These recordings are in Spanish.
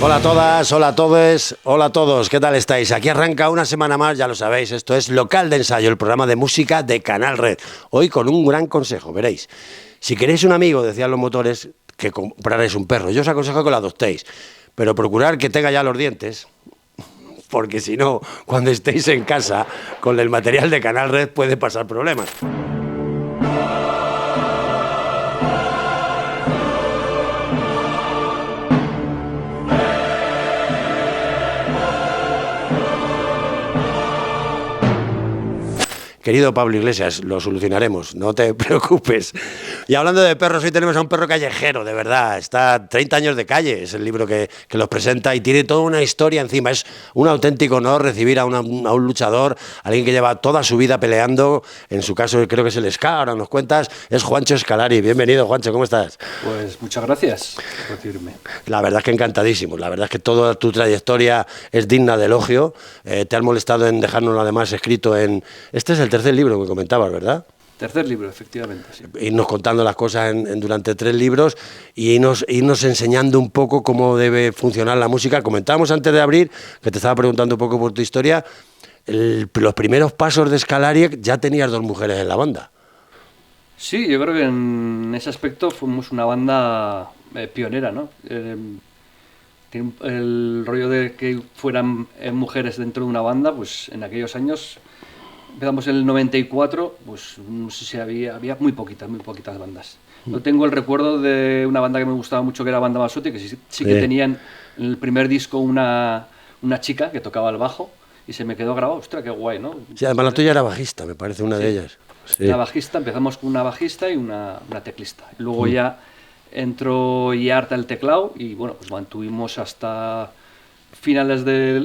Hola a todas, hola a todos, hola a todos, ¿qué tal estáis? Aquí arranca una semana más, ya lo sabéis, esto es Local de Ensayo, el programa de música de Canal Red. Hoy con un gran consejo, veréis. Si queréis un amigo, decían los motores, que compraréis un perro. Yo os aconsejo que lo adoptéis, pero procurad que tenga ya los dientes, porque si no, cuando estéis en casa, con el material de Canal Red puede pasar problemas. Querido Pablo Iglesias, lo solucionaremos, no te preocupes. Y hablando de perros, hoy tenemos a un perro callejero, de verdad. Está 30 años de calle, es el libro que los presenta y tiene toda una historia encima. Es un auténtico honor recibir a un luchador, alguien que lleva toda su vida peleando. En su caso creo que es el ska, ahora nos cuentas. Es Juancho Scalari. Bienvenido, Juancho, ¿cómo estás? Pues muchas gracias por recibirme. La verdad es que encantadísimo. La verdad es que toda tu trayectoria es digna de elogio. Te han molestado en dejárnoslo además escrito en... Este es el tercer libro que comentabas, ¿verdad? Tercer libro, efectivamente, sí. Irnos contando las cosas durante 3 libros y irnos enseñando un poco cómo debe funcionar la música. Comentábamos antes de abrir, que te estaba preguntando un poco por tu historia, los primeros pasos de Scalari ya tenías 2 mujeres en la banda. Sí, yo creo que en ese aspecto fuimos una banda pionera, ¿no? El rollo de que fueran mujeres dentro de una banda, pues en aquellos años... Empezamos en el 94, pues no sé si había muy poquitas bandas. Yo tengo el recuerdo de una banda que me gustaba mucho, que era Banda Basotti, que sí que tenían en el primer disco una chica que tocaba el bajo y se me quedó grabado. Ostras, qué guay, ¿no? Sí, además la tuya era bajista, me parece, una de ellas. Sí. La bajista, empezamos con una bajista y una teclista. Luego ya entró Yarta el teclado y bueno, pues mantuvimos hasta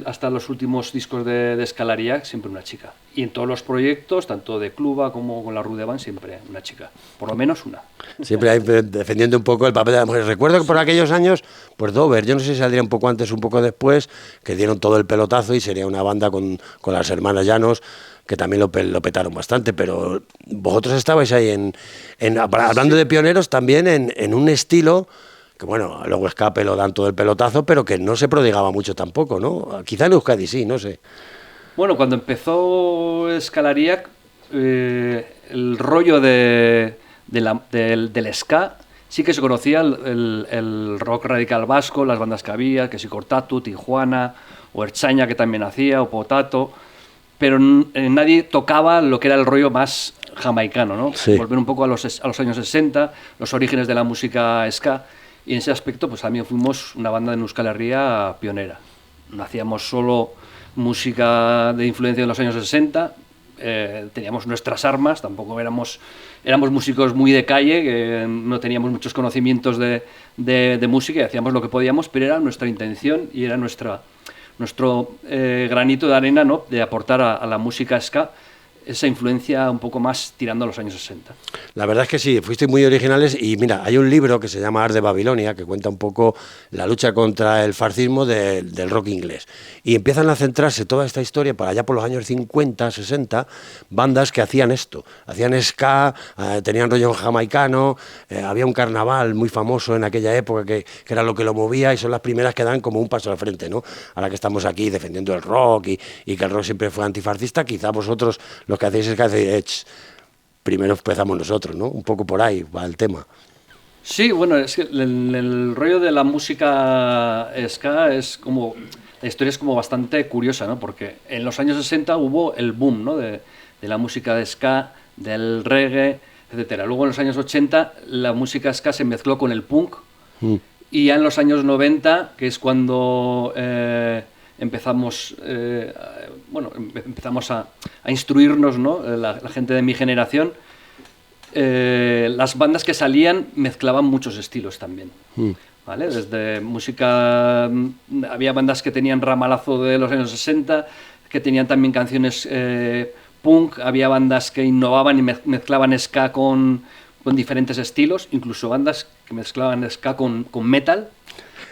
hasta los últimos discos de Scalari, siempre una chica. Y en todos los proyectos, tanto de Cluba como con la Rude Band, siempre una chica. Por lo menos una. Siempre hay defendiendo un poco el papel de la mujer. Recuerdo que por aquellos años, pues Dover, yo no sé si saldría un poco antes, un poco después, que dieron todo el pelotazo y sería una banda con las hermanas Llanos, que también lo petaron bastante, pero vosotros estabais ahí hablando de pioneros, también en un estilo... que bueno, luego Escape lo dan todo el pelotazo, pero que no se prodigaba mucho tampoco, ¿no? Quizá en Euskadi sí, no sé. Bueno, cuando empezó Scalari, el rollo del ska, sí que se conocía el rock radical vasco, las bandas que había, que si Cortatu, Tijuana, o Ertzaina, que también hacía, o Potato, pero nadie tocaba lo que era el rollo más jamaicano, ¿no? Sí. Volver un poco a los años 60, los orígenes de la música ska. Y en ese aspecto, pues también fuimos una banda de Euskal Herria pionera. No hacíamos solo música de influencia de los años 60, teníamos nuestras armas, tampoco éramos músicos muy de calle, que no teníamos muchos conocimientos de música y hacíamos lo que podíamos, pero era nuestra intención y era nuestro granito de arena, ¿no?, de aportar a la música ska esa influencia un poco más tirando a los años 60. La verdad es que sí, fuisteis muy originales y mira, hay un libro que se llama Ars de Babilonia que cuenta un poco la lucha contra el fascismo del rock inglés y empiezan a centrarse toda esta historia para allá por los años 50, 60, bandas que hacían esto, hacían ska, tenían rollo jamaicano, había un carnaval muy famoso en aquella época que era lo que lo movía y son las primeras que dan como un paso al frente, ¿no? Ahora que estamos aquí defendiendo el rock y que el rock siempre fue antifascista, quizá vosotros lo que hacéis es que hacéis, primero empezamos nosotros, ¿no? Un poco por ahí va el tema. Sí, bueno, es que el rollo de la música ska es como... La historia es como bastante curiosa, ¿no? Porque en los años 60 hubo el boom, ¿no?, de la música de ska, del reggae, etcétera. Luego en los años 80 la música ska se mezcló con el punk y ya en los años 90, que es cuando... empezamos a instruirnos, ¿no?, la gente de mi generación, las bandas que salían mezclaban muchos estilos también, ¿vale? Desde música, había bandas que tenían ramalazo de los años 60, que tenían también canciones punk, había bandas que innovaban y mezclaban ska con diferentes estilos, incluso bandas que mezclaban ska con metal.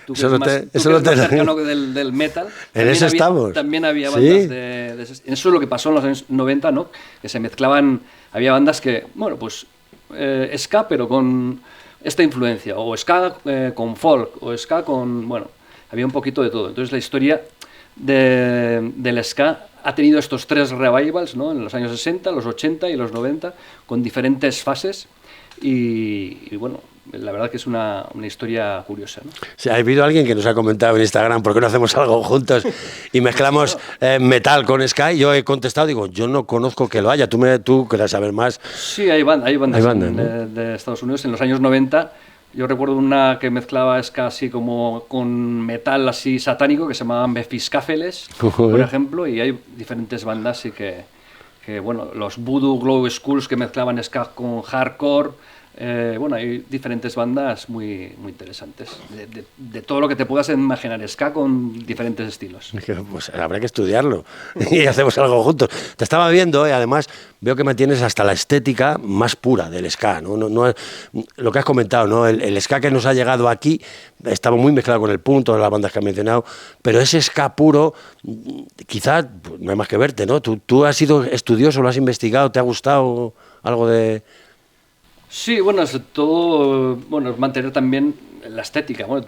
Eso es más cercano del metal. En eso estamos. También había bandas eso es lo que pasó en los años 90, ¿no? Que se mezclaban, había bandas que, bueno, pues ska, pero con esta influencia, o ska con folk, o ska con, bueno, había un poquito de todo. Entonces la historia del ska ha tenido estos 3 revivals, ¿no? En los años 60, los 80 y los 90, con diferentes fases y bueno, la verdad que es una historia curiosa, ¿no? Sí, ha habido alguien que nos ha comentado en Instagram, ¿por qué no hacemos algo juntos y mezclamos metal con ska? Y yo he contestado, digo, yo no conozco que lo haya, tú querrás saber más. Sí, hay bandas ¿no? de Estados Unidos en los años 90. Yo recuerdo una que mezclaba ska así como con metal así satánico, que se llamaban Mefiscáfeles, por ejemplo, y hay diferentes bandas y que bueno, los Voodoo Glow Skulls que mezclaban ska con hardcore. Bueno, hay diferentes bandas muy interesantes, de todo lo que te puedas imaginar, ska con diferentes estilos. Pues habrá que estudiarlo y hacemos algo juntos. Te estaba viendo y además veo que mantienes hasta la estética más pura del ska, ¿no? No, lo que has comentado, ¿no? El ska que nos ha llegado aquí estaba muy mezclado con el punto de las bandas que has mencionado, pero ese ska puro, quizás no hay más que verte, ¿no? Tú has sido estudioso, lo has investigado, ¿te ha gustado algo de...? Sí, bueno, es todo, bueno, es mantener también la estética. Bueno,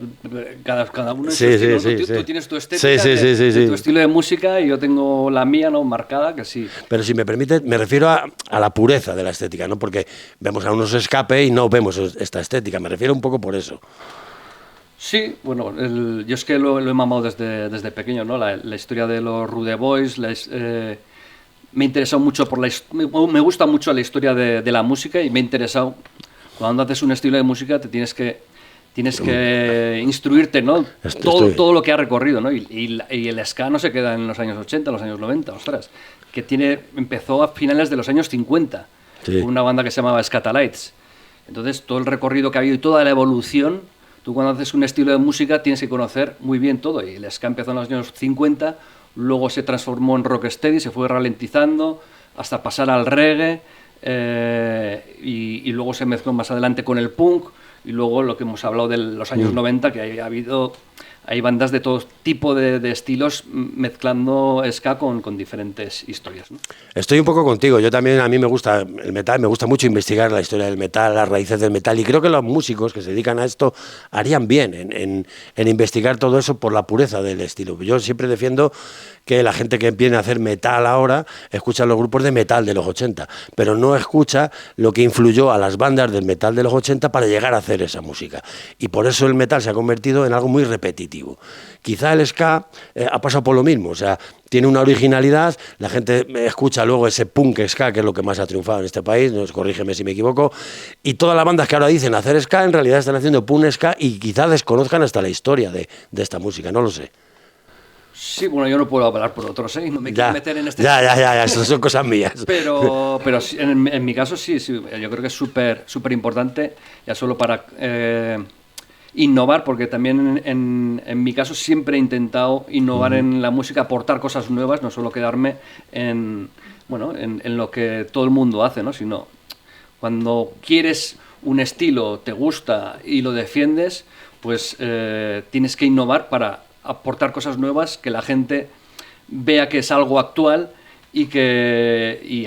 cada uno en su estilo, ¿no? Tú tienes tu estética, tu estilo de música, y yo tengo la mía, ¿no? Marcada, que sí. Pero si me permite, me refiero a la pureza de la estética, ¿no? Porque vemos a unos escape y no vemos esta estética. Me refiero un poco por eso. Sí, bueno, yo es que lo he mamado desde pequeño, ¿no? La historia de los Rude Boys, me ha interesado mucho me gusta mucho la historia de la música, y me ha interesado, cuando haces un estilo de música tienes que instruirte, ¿no? Todo lo que ha recorrido, ¿no? Y el ska no se queda en los años 80, los años 90, ostras, que empezó a finales de los años 50, con una banda que se llamaba Scatalites. Entonces, todo el recorrido que ha habido y toda la evolución, tú cuando haces un estilo de música tienes que conocer muy bien todo, y el ska empezó en los años 50, luego se transformó en rocksteady, se fue ralentizando hasta pasar al reggae, y luego se mezcló más adelante con el punk, y luego lo que hemos hablado de los años 90, que hay bandas de todo tipo de estilos mezclando ska con diferentes historias, ¿no? Estoy un poco contigo. Yo también, a mí me gusta el metal, me gusta mucho investigar la historia del metal, las raíces del metal, y creo que los músicos que se dedican a esto harían bien en investigar todo eso por la pureza del estilo. Yo siempre defiendo que la gente que empieza a hacer metal ahora escucha los grupos de metal de los 80, pero no escucha lo que influyó a las bandas del metal de los 80 para llegar a hacer esa música. Y por eso el metal se ha convertido en algo muy repetitivo. Quizá el ska ha pasado por lo mismo, o sea, tiene una originalidad, la gente escucha luego ese punk ska, que es lo que más ha triunfado en este país, corrígeme si me equivoco, y todas las bandas que ahora dicen hacer ska, en realidad están haciendo punk ska, y quizá desconozcan hasta la historia de esta música, no lo sé. Sí, bueno, yo no puedo hablar por otros, ¿eh? No me quiero meter en este... Ya, eso son cosas mías. Pero en mi caso sí, yo creo que es súper importante, ya solo para innovar, porque también en mi caso siempre he intentado innovar en la música, aportar cosas nuevas, no solo quedarme en lo que todo el mundo hace, ¿no? Sino cuando quieres un estilo, te gusta y lo defiendes, pues tienes que innovar para aportar cosas nuevas, que la gente vea que es algo actual, y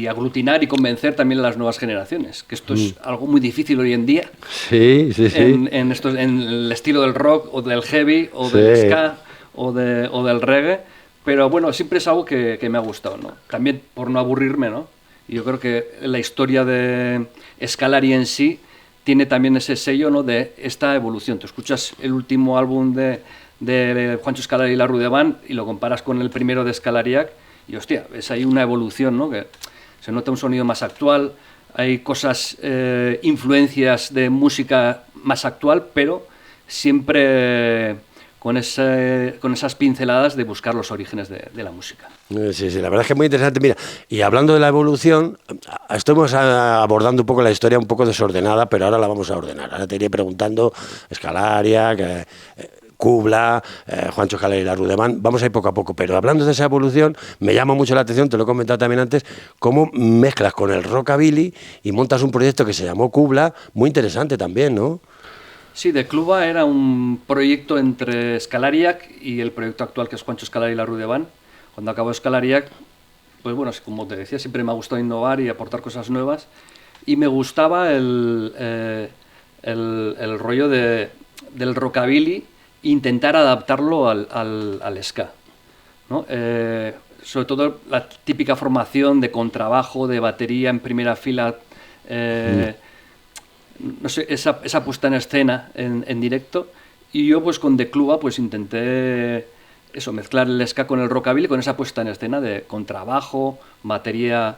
aglutinar y convencer también a las nuevas generaciones, que esto es algo muy difícil hoy en día. Sí. En el estilo del rock o del heavy o del ska o del reggae, pero bueno, siempre es algo que me ha gustado, ¿no? También por no aburrirme, ¿no? Y yo creo que la historia de Scalari en sí tiene también ese sello, ¿no? De esta evolución. Tú escuchas el último álbum de Juancho Scalari y la Rudeban y lo comparas con el primero de Scalariac, y hostia, ves ahí una evolución, ¿no? Que se nota un sonido más actual, hay cosas, influencias de música más actual, pero siempre con esas pinceladas de buscar los orígenes de la música. Sí, la verdad es que es muy interesante. Mira, y hablando de la evolución, estamos abordando un poco la historia un poco desordenada, pero ahora la vamos a ordenar. Ahora te iré preguntando Scalariac, Kubla, Juancho Scalari y la Rudeman, vamos a ir poco a poco, pero hablando de esa evolución, me llama mucho la atención, te lo he comentado también antes, cómo mezclas con el rockabilly y montas un proyecto que se llamó Kubla, muy interesante también, ¿no? Sí, de Kubla era un proyecto entre Scalariac y el proyecto actual, que es Juancho Scalari y la Rudeban. Cuando acabó Scalariac, pues bueno, como te decía, siempre me ha gustado innovar y aportar cosas nuevas, y me gustaba el rollo del rockabilly, intentar adaptarlo al ska, ¿no? Sobre todo la típica formación de contrabajo, de batería en primera fila, no sé, esa puesta en escena en directo. Y yo pues con The Cluba pues intenté eso, mezclar el ska con el rockabilly, con esa puesta en escena de contrabajo, batería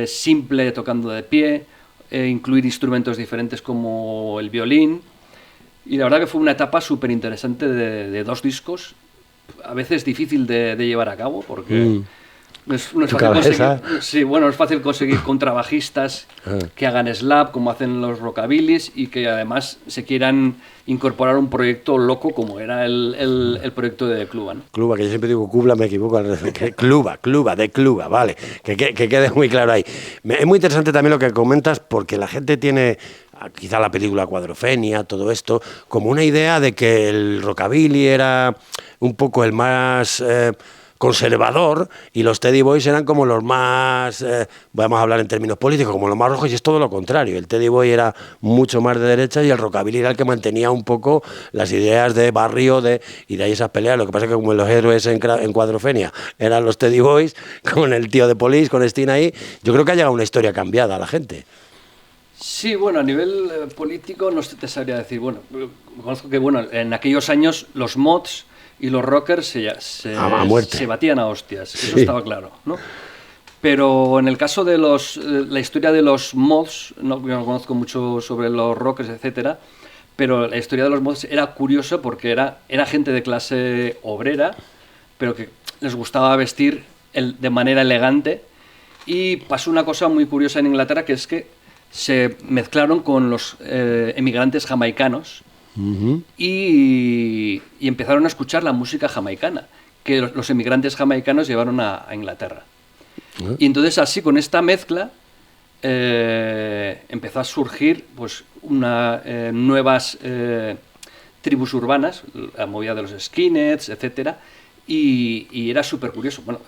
simple tocando de pie, incluir instrumentos diferentes como el violín. Y la verdad que fue una etapa súper interesante de 2 discos, a veces difícil de llevar a cabo, porque no es fácil conseguir, sí, bueno, es fácil conseguir contrabajistas que hagan slap, como hacen los rockabillys, y que además se quieran incorporar un proyecto loco como era el proyecto de Cluba, ¿no? Cluba, que yo siempre digo Kubla, me equivoco. Cluba, de Cluba, vale. Que quede muy claro ahí. Es muy interesante también lo que comentas, porque la gente tiene, quizá la película Cuadrofenia, todo esto, como una idea de que el rockabilly era un poco el más conservador y los Teddy Boys eran como los más, vamos a hablar en términos políticos, como los más rojos, y es todo lo contrario. El Teddy Boy era mucho más de derecha y el rockabilly era el que mantenía un poco las ideas de barrio y de ahí esas peleas. Lo que pasa es que como los héroes en Cuadrofenia eran los Teddy Boys, con el tío de Police, con Steen ahí, yo creo que ha llegado una historia cambiada a la gente. Sí, bueno, a nivel político no te sabría decir. Bueno, conozco que bueno, en aquellos años los mods y los rockers se batían a hostias, eso sí, estaba claro, ¿no? Pero en el caso de la historia de los mods, no conozco mucho sobre los rockers, etcétera, pero la historia de los mods era curiosa porque era gente de clase obrera, pero que les gustaba vestir de manera elegante, y pasó una cosa muy curiosa en Inglaterra, que es que se mezclaron con los emigrantes jamaicanos. Y empezaron a escuchar la música jamaicana que los emigrantes jamaicanos llevaron a Inglaterra. Y entonces así, con esta mezcla, empezó a surgir pues nuevas tribus urbanas, la movida de los skinheads, etcétera, y era súper curioso. Bueno,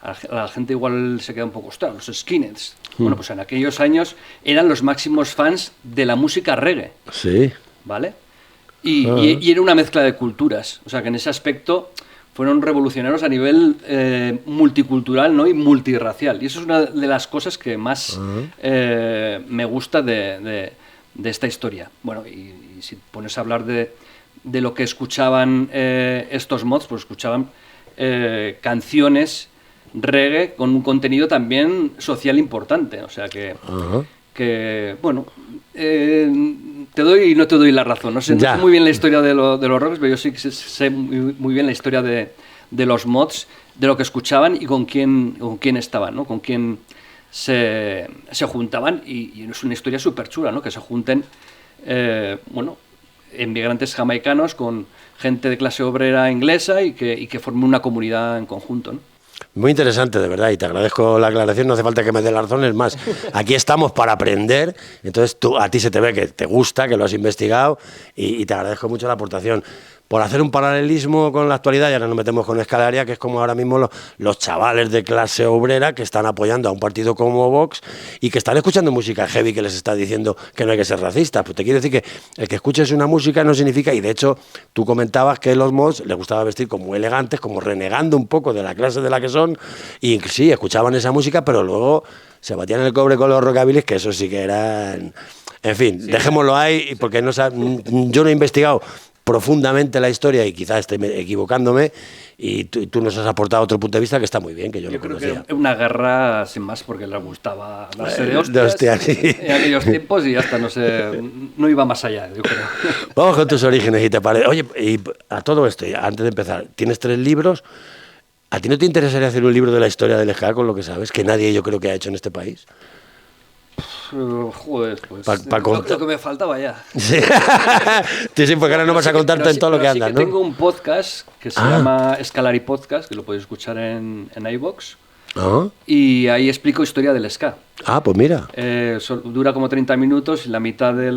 a la gente igual se queda un poco, ostras, los skinheads. Bueno, pues en aquellos años eran los máximos fans de la música reggae. Sí. ¿Vale? Y era una mezcla de culturas, o sea que en ese aspecto fueron revolucionarios a nivel multicultural, ¿no? Y multirracial, y eso es una de las cosas que más me gusta de esta historia. Bueno, y si pones a hablar de lo que escuchaban estos mods, pues escuchaban canciones reggae con un contenido también social importante, o sea que bueno, te doy y no te doy la razón. No sé muy bien la historia de los rockers, pero yo sí que sé muy bien la historia de los mods, de lo que escuchaban y con quién estaban, ¿no? Con quién se juntaban, y es una historia súper chula, ¿no? Que se junten, bueno, inmigrantes jamaicanos con gente de clase obrera inglesa y que formen una comunidad en conjunto, ¿no? Muy interesante, de verdad, y te agradezco la aclaración, no hace falta que me dé las razones más. Aquí estamos para aprender, entonces a ti se te ve que te gusta, que lo has investigado, y te agradezco mucho la aportación. Por hacer un paralelismo con la actualidad, y ahora nos metemos con Escalaria, que es como ahora mismo los chavales de clase obrera que están apoyando a un partido como Vox y que están escuchando música heavy que les está diciendo que no hay que ser racistas. Pues te quiero decir que el que escuches una música no significa, y de hecho tú comentabas que los mods les gustaba vestir como elegantes, como renegando un poco de la clase de la que son, y sí, escuchaban esa música, pero luego se batían el cobre con los rockabillys, que eso sí que eran... En fin, sí, dejémoslo ahí, porque yo no he investigado profundamente la historia y quizás esté equivocándome, y tú nos has aportado otro punto de vista que está muy bien, que yo no conocía. Creo que una guerra sin más, porque les gustaba darse de hostias sí. En aquellos tiempos, y hasta no iba más allá, yo creo. Vamos con tus orígenes, y te parece. Oye, y a todo esto, antes de empezar, tienes 3 libros. ¿A ti no te interesaría hacer un libro de la historia del ska, con lo que sabes, que nadie yo creo que ha hecho en este país? Joder, pues lo que me faltaba ya. Sí, porque ahora no vas a contar en todo lo que andas, ¿no? Tengo un podcast que se llama Scalari Podcast, que lo podéis escuchar en iVoox, y ahí explico historia del ska. Pues mira. Dura como 30 minutos, y la mitad de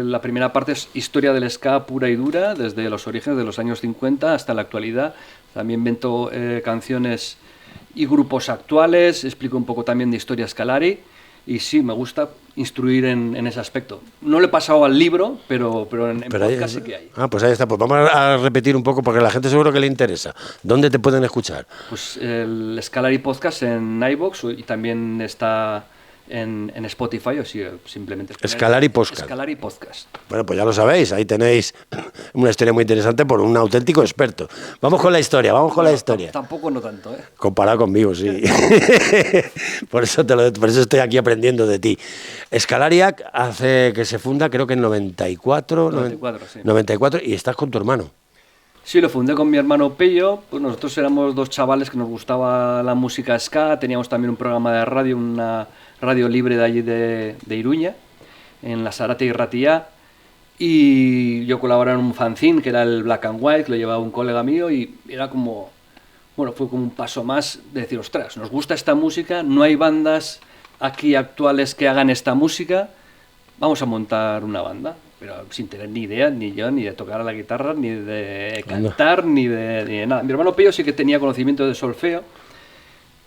la primera parte es historia del ska pura y dura, desde los orígenes de los años 50 hasta la actualidad. También invento canciones y grupos actuales, explico un poco también de historia Scalari. y sí, me gusta instruir en ese aspecto. No le he pasado al libro, pero en podcast sí que hay. Pues ahí está. Pues vamos a repetir un poco porque a la gente seguro que le interesa. ¿Dónde te pueden escuchar? Pues el Scalari Podcast en iVoox y también está en Spotify, o si simplemente... Scalari Podcast. Scalari Podcast. Bueno, pues ya lo sabéis, ahí tenéis una historia muy interesante por un auténtico experto. Vamos con la historia, Tampoco no tanto, ¿eh? Comparado conmigo, sí. por eso estoy aquí aprendiendo de ti. Scalariac hace que se funda, creo que en 94, sí. 94, y estás con tu hermano. Sí, lo fundé con mi hermano Pello. Pues nosotros éramos dos chavales que nos gustaba la música ska. Teníamos también un programa de radio, una radio libre de allí de Iruña, en la Sarate y Ratía. Y yo colaboraba en un fanzine que era el Black and White, que lo llevaba un colega mío, y era como, bueno, fue como un paso más de decir, ostras, nos gusta esta música, no hay bandas aquí actuales que hagan esta música, vamos a montar una banda. Pero sin tener ni idea, ni yo, ni de tocar la guitarra, ni de cantar, ni de nada. Mi hermano Pello sí que tenía conocimiento de solfeo,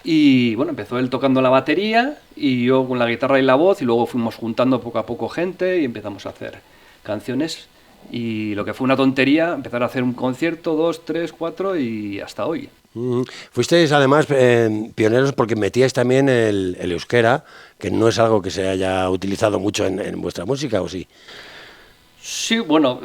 y bueno, empezó él tocando la batería, y yo con la guitarra y la voz, y luego fuimos juntando poco a poco gente, y empezamos a hacer canciones, y lo que fue una tontería, empezar a hacer un concierto, 2, 3, 4, y hasta hoy. Fuisteis además pioneros porque metíais también el euskera, que no es algo que se haya utilizado mucho en vuestra música, ¿o sí? Sí, bueno,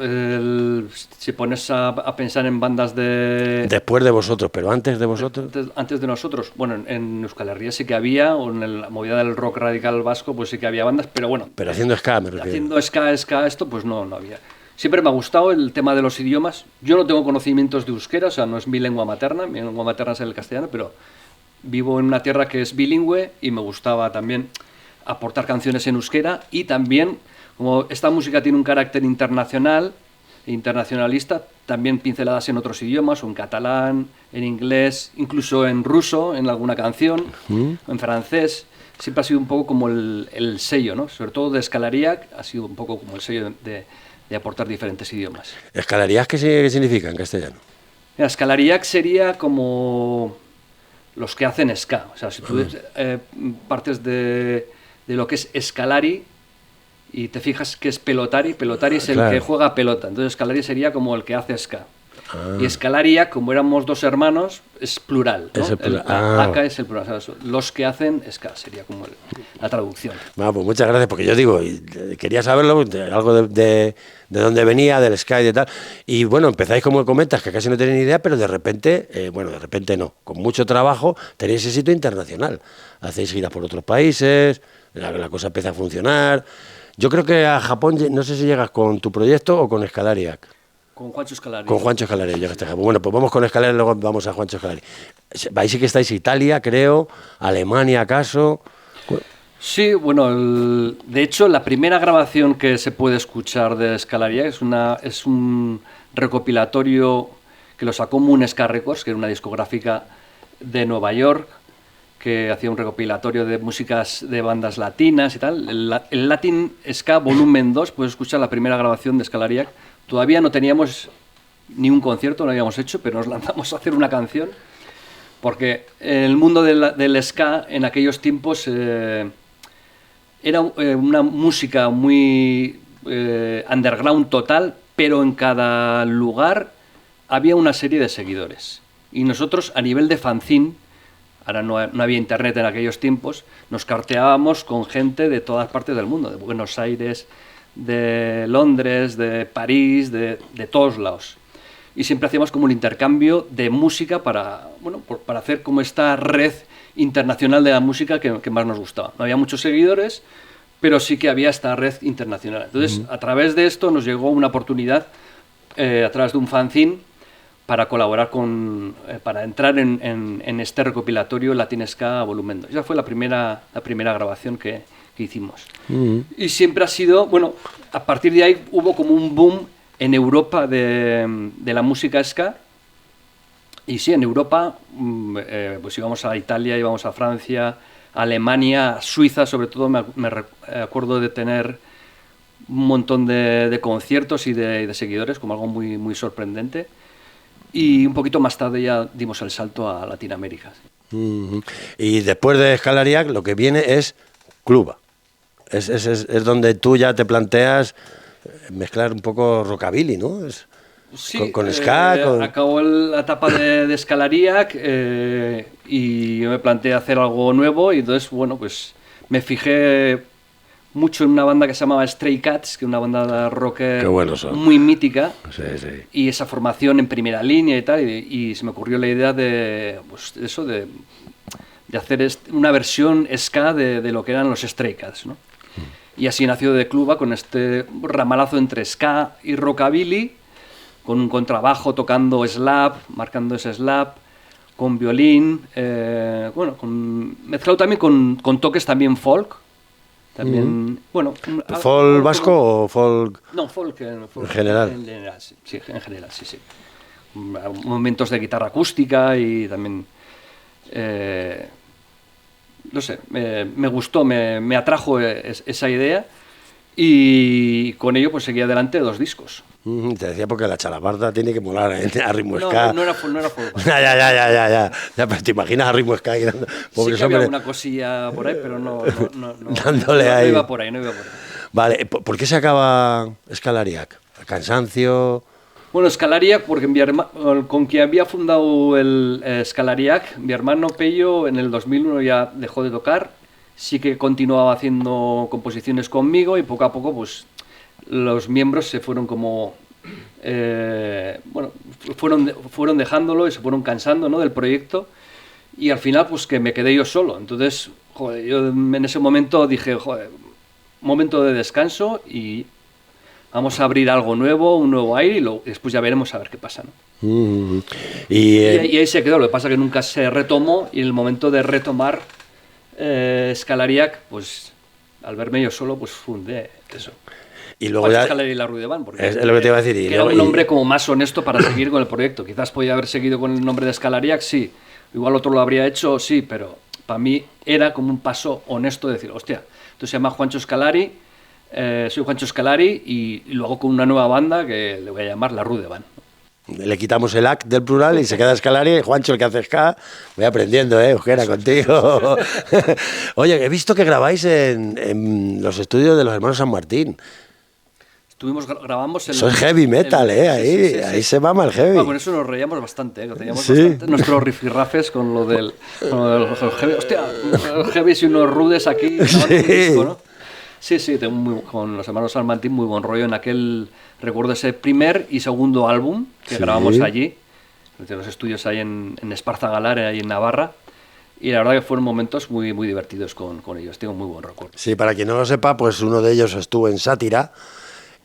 si pones a pensar en bandas de... Después de vosotros, pero antes de vosotros. Antes de nosotros. Bueno, en Euskal Herria sí que había, o en la movida del rock radical vasco, pues sí que había bandas, pero bueno... Pero haciendo ska, me refiero. Haciendo ska, esto, pues no había. Siempre me ha gustado el tema de los idiomas. Yo no tengo conocimientos de euskera, o sea, no es mi lengua materna es el castellano, pero vivo en una tierra que es bilingüe y me gustaba también aportar canciones en euskera, y también... Como esta música tiene un carácter internacional e internacionalista, también pinceladas en otros idiomas, o en catalán, en inglés, incluso en ruso, en alguna canción, en francés. Siempre ha sido un poco como el sello, ¿no? Sobre todo de Scalariac, ha sido un poco como el sello de aportar diferentes idiomas. ¿Scalariac qué significa en castellano? Scalariac sería como los que hacen ska. O sea, si tú partes de lo que es Scalari, y te fijas que es pelotari es el que juega pelota, entonces Scalari sería como el que hace ska. Y Scalariac, como éramos dos hermanos, es plural, ¿no? Es el plural. Acá es el plural, o sea, los que hacen ska sería como la traducción. Bueno, pues muchas gracias, porque yo digo, quería saberlo, algo de dónde venía, del ska y de tal, y bueno, empezáis como comentas, que casi no tenéis ni idea, pero de repente no, con mucho trabajo tenéis éxito internacional, hacéis giras por otros países, la cosa empieza a funcionar. Yo creo que a Japón, no sé si llegas con tu proyecto o con Scalariac. Con Juancho Scalari. Con Juancho Scalari llegaste a Japón. Bueno, pues vamos con Scalari y luego vamos a Juancho Scalari. Ahí sí que estáis Italia, creo, Alemania, ¿acaso? Sí, bueno, de hecho, la primera grabación que se puede escuchar de Scalariac es un recopilatorio que lo sacó Moon Ska Records, que era una discográfica de Nueva York, que hacía un recopilatorio de músicas de bandas latinas y tal. El Latin Ska Volumen 2, puedes escuchar la primera grabación de Scalariac. Todavía no teníamos ni un concierto, no habíamos hecho, pero nos lanzamos a hacer una canción, porque en el mundo del ska en aquellos tiempos era una música muy underground total, pero en cada lugar había una serie de seguidores. Y nosotros, a nivel de fanzine, ahora no había internet en aquellos tiempos, nos carteábamos con gente de todas partes del mundo, de Buenos Aires, de Londres, de París, de todos lados. Y siempre hacíamos como un intercambio de música para hacer como esta red internacional de la música que más nos gustaba. No había muchos seguidores, pero sí que había esta red internacional. Entonces, a través de esto nos llegó una oportunidad, a través de un fanzine, para colaborar para entrar en este recopilatorio Latin Ska Volumen 2. Esa fue la primera grabación que hicimos. Y siempre ha sido, bueno, a partir de ahí hubo como un boom en Europa de la música ska. Y sí, en Europa, pues íbamos a Italia, íbamos a Francia, a Alemania, a Suiza, sobre todo me acuerdo de tener un montón de conciertos y de seguidores, como algo muy, muy sorprendente. Y un poquito más tarde ya dimos el salto a Latinoamérica. Y después de Scalariac lo que viene es Cluba. Es donde tú ya te planteas mezclar un poco rockabilly, ¿no? Sí, con ska. Acabó la etapa de Scalariac y yo me planteé hacer algo nuevo y entonces, bueno, pues me fijé mucho en una banda que se llamaba Stray Cats, que es una banda de rock muy mítica, sí. Y esa formación en primera línea y tal, y se me ocurrió la idea de hacer una versión ska de lo que eran los Stray Cats, ¿no? Y así nació The Cluba, con este ramalazo entre ska y rockabilly, con un contrabajo tocando slap, marcando ese slap, con violín, mezclado también con toques también folk. También, ¿Folk vasco o folk? No, folk en general. En general, sí. Momentos de guitarra acústica y también... no sé, me gustó, me atrajo esa idea y con ello pues seguí adelante 2 discos. Te decía porque la chalaparta tiene que molar a ritmo ska. No era folk. Ya, pero te imaginas a ritmo ska. Sí que había alguna cosilla por ahí, pero no dándole ahí. No iba por ahí. Vale, ¿por qué se acaba Scalariac? ¿Cansancio? Bueno, Scalariac, porque con quien había fundado el Scalariac, mi hermano Pello en el 2001 ya dejó de tocar, sí que continuaba haciendo composiciones conmigo y poco a poco pues los miembros se fueron como... fueron dejándolo y se fueron cansando, ¿no?, del proyecto y al final pues que me quedé yo solo. Entonces, yo en ese momento dije, momento de descanso y... vamos a abrir algo nuevo, un nuevo aire y después ya veremos a ver qué pasa, ¿no? Y ahí se quedó. Lo que pasa es que nunca se retomó y en el momento de retomar Scalariac, pues al verme yo solo, pues fundé eso. Y luego ya... Scalariac y la Rue de Van, porque es lo que te iba a decir. Era un nombre como más honesto para seguir con el proyecto. Quizás podía haber seguido con el nombre de Scalariac, sí. Igual otro lo habría hecho, sí, pero para mí era como un paso honesto de decir, hostia, tú se llama Juancho Scalari, soy Juancho Scalari y luego con una nueva banda que le voy a llamar la Rue de Van. Le quitamos el AC del plural y se queda Scalari y Juancho el que hace ska. Voy aprendiendo, Eugenio, contigo. Oye, he visto que grabáis en los estudios de los hermanos San Martín. Grabamos Eso es heavy metal, ahí se mama el heavy. Con eso nos reíamos bastante, bastante nuestros rifirrafes con lo del heavy. Hostia, los heavies y unos rudes aquí grabando un disco, ¿no? Sí, con los hermanos San Martín muy buen rollo en aquel, recuerdo ese primer y segundo álbum que grabamos allí, en los estudios ahí en Esparza Galar, ahí en Navarra. Y la verdad que fueron momentos muy, muy divertidos con ellos, tengo muy buen recuerdo. Sí, para quien no lo sepa, pues uno de ellos estuvo en Sátira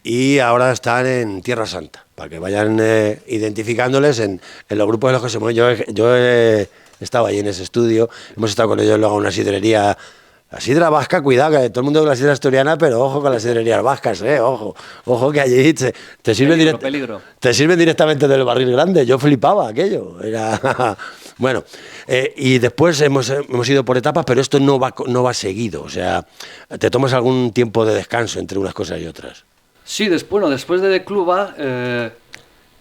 y ahora están en Tierra Santa, para que vayan identificándoles en los grupos de los que se mueven. Yo he estado ahí en ese estudio, hemos estado con ellos luego en una sidrería, la sidra vasca, cuidado, que todo el mundo con la sidra asturiana, pero ojo con las sidrerías vascas, ojo que allí te sirven, te sirven directamente del barril grande. Yo flipaba aquello, era... Bueno, y después hemos ido por etapas, pero esto no va seguido, o sea, te tomas algún tiempo de descanso entre unas cosas y otras. Sí, después de The Cluba,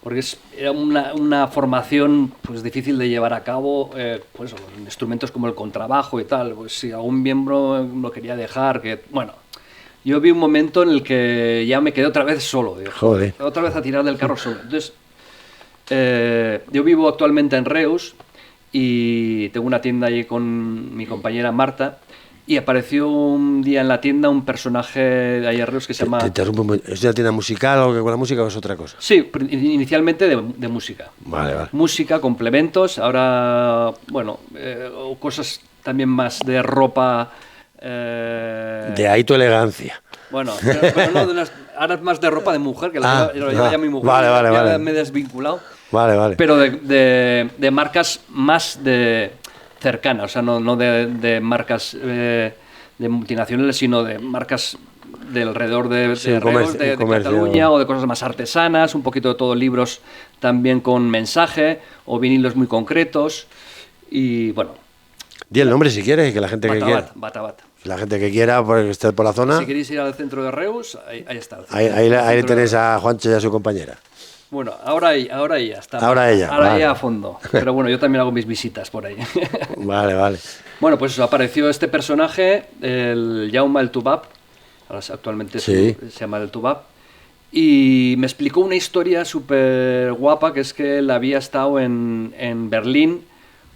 porque era una formación pues difícil de llevar a cabo, pues con instrumentos como el contrabajo y tal, pues si algún miembro lo quería dejar, yo vi un momento en el que ya me quedé otra vez solo, otra vez a tirar del carro solo. Entonces, yo vivo actualmente en Reus y tengo una tienda allí con mi compañera Marta. Y apareció un día en la tienda un personaje de ahí Reus que se llama... ¿Es una tienda musical o con la música o es otra cosa? Sí, inicialmente de música. Vale. Música, complementos, ahora, cosas también más de ropa... De ahí tu elegancia. Bueno, pero no, ahora es más de ropa de mujer, que lo lleva ya mi mujer. Vale. Me he desvinculado. Vale. Pero de marcas más de... cercana, o sea, no de marcas de multinacionales, sino de marcas de alrededor de Reus, de Cataluña, o de cosas más artesanas, un poquito de todo, libros también con mensaje, o vinilos muy concretos, y bueno. Di el nombre si quieres, que la gente que quiera. Batabat. La gente que quiera, pues, esté por la zona. Si queréis ir al centro de Reus, ahí está. Ahí tenéis a Juancho y a su compañera. Bueno, ahora ella está. Ahora ella a fondo. Pero bueno, yo también hago mis visitas por ahí. Vale. Bueno, pues eso, apareció este personaje, el Jaume el Tubab, Actualmente Sí. se llama el Tubap. Y me explicó una historia súper guapa, que es que él había estado en Berlín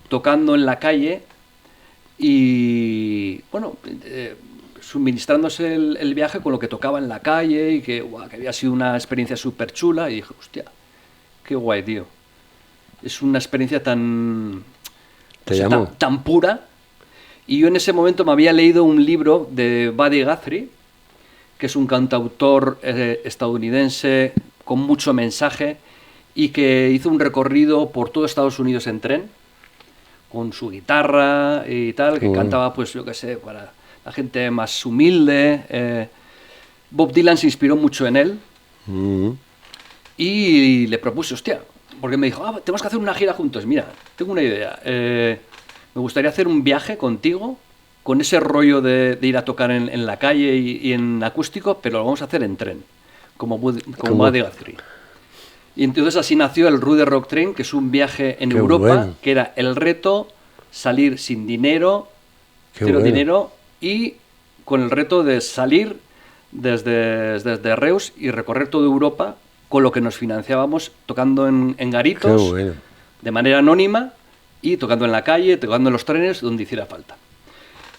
tocando en la calle y, bueno, suministrándose el viaje con lo que tocaba en la calle y que, guau, que había sido una experiencia súper chula. Y dije, hostia, qué guay, tío. Es una experiencia tan, Te o sea, llamó. tan pura. Y yo en ese momento me había leído un libro de Buddy Guthrie, que es un cantautor estadounidense con mucho mensaje y que hizo un recorrido por todo Estados Unidos en tren, con su guitarra y tal, que cantaba, pues yo qué sé, para la gente más humilde. Bob Dylan se inspiró mucho en él Mm. y le propuse, hostia, porque me dijo, tenemos que hacer una gira juntos. Mira, tengo una idea. Me gustaría hacer un viaje contigo con ese rollo de ir a tocar en la calle y en acústico, pero lo vamos a hacer en tren, como Buddy Guthrie. Y entonces así nació el Rude Rock Train, que es un viaje en Qué Europa, bueno. que era el reto salir sin dinero, Qué cero bueno. dinero, y con el reto de salir desde Reus y recorrer toda Europa con lo que nos financiábamos tocando en garitos, Qué bueno. de manera anónima, y tocando en la calle, tocando en los trenes, donde hiciera falta.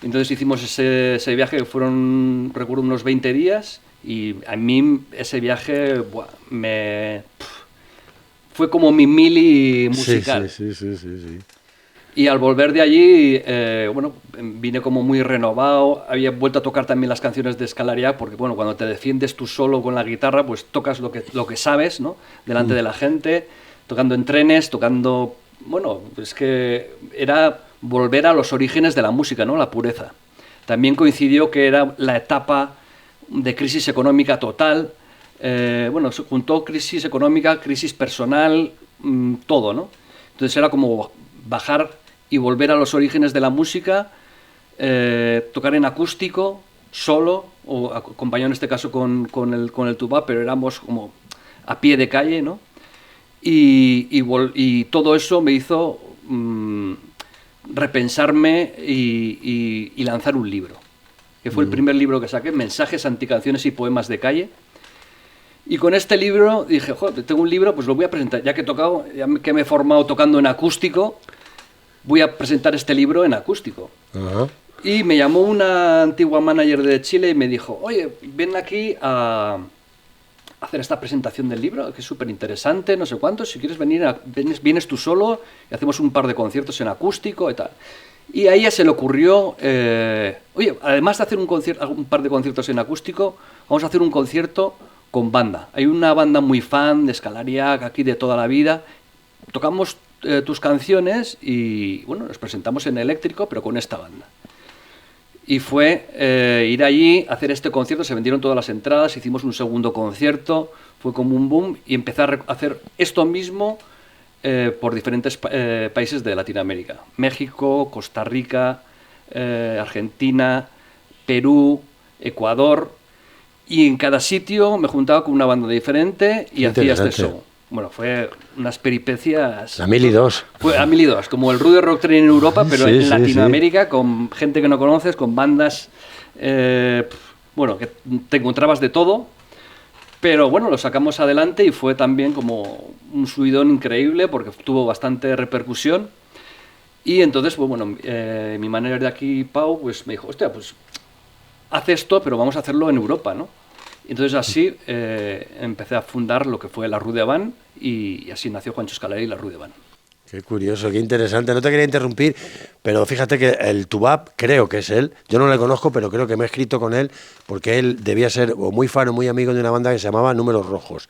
Entonces hicimos ese viaje, que fueron, recuerdo, unos 20 días, y a mí ese viaje fue como mi mili musical. Sí, sí, sí, sí, sí. Y al volver de allí, bueno, vine como muy renovado. Había vuelto a tocar también las canciones de Scalaria, porque bueno, cuando te defiendes tú solo con la guitarra, pues tocas lo que sabes, ¿no? Delante de la gente, tocando en trenes, tocando... Bueno, es que era volver a los orígenes de la música, ¿no? La pureza. También coincidió que era la etapa de crisis económica total. Bueno, se juntó crisis económica, crisis personal, todo, ¿no? Entonces era como bajar y volver a los orígenes de la música, tocar en acústico, solo, o acompañado en este caso con el tuba, pero éramos como a pie de calle, ¿no? Y todo eso me hizo repensarme y lanzar un libro, que fue el primer libro que saqué, Mensajes, Anticanciones y Poemas de Calle. Y con este libro dije, joder, tengo un libro, pues lo voy a presentar, ya que he tocado, ya que me he formado tocando en acústico, voy a presentar este libro en acústico. Ajá. Y me llamó una antigua manager de Chile y me dijo, oye, ven aquí a hacer esta presentación del libro, que es súper interesante, no sé cuánto, si quieres venir, vienes tú solo y hacemos un par de conciertos en acústico y tal. Y a ella se le ocurrió, oye, además de hacer un par de conciertos en acústico, vamos a hacer un concierto con banda. Hay una banda muy fan de Scalaria, aquí de toda la vida. Tocamos tus canciones y, bueno, nos presentamos en eléctrico, pero con esta banda. Y fue ir allí, hacer este concierto, se vendieron todas las entradas, hicimos un segundo concierto, fue como un boom, y empecé a hacer esto mismo por diferentes países de Latinoamérica. México, Costa Rica, Argentina, Perú, Ecuador, y en cada sitio me juntaba con una banda diferente y hacía este show. Bueno, fue unas peripecias... A 1002. Fue a 1002, como el Rude Rock Train en Europa, pero Sí, en sí, Latinoamérica, con gente que no conoces, con bandas... bueno, que te encontrabas de todo, pero bueno, lo sacamos adelante y fue también como un subidón increíble porque tuvo bastante repercusión. Y entonces, pues bueno, mi manager de aquí, Pau, pues me dijo, hostia, pues haz esto, pero vamos a hacerlo en Europa, ¿no? Entonces así empecé a fundar lo que fue la Rude Band y así nació Juancho Scalaria y la Rude Band. Qué curioso, qué interesante. No te quería interrumpir, pero fíjate que el Tubap, creo que es él. Yo no le conozco, pero creo que me he escrito con él porque él debía ser o muy fan o muy amigo de una banda que se llamaba Números Rojos.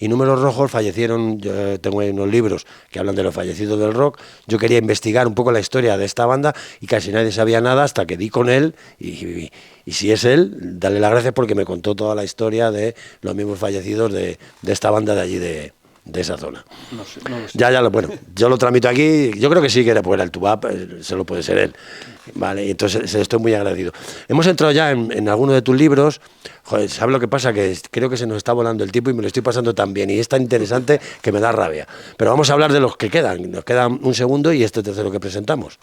Y Números Rojos fallecieron, yo tengo ahí unos libros que hablan de los fallecidos del rock. Yo quería investigar un poco la historia de esta banda y casi nadie sabía nada hasta que di con él y si es él, dale las gracias porque me contó toda la historia de los mismos fallecidos de esta banda de allí de esa zona. No sé, no lo sé. Ya, bueno, yo lo tramito aquí, yo creo que sí que era, porque era el Tubap, solo puede ser él. Vale, y entonces estoy muy agradecido. Hemos entrado ya en alguno de tus libros. Joder, ¿sabes lo que pasa? Que creo que se nos está volando el tiempo y me lo estoy pasando tan bien y es tan interesante que me da rabia. Pero vamos a hablar de los que quedan. Nos queda un segundo y este tercero que presentamos.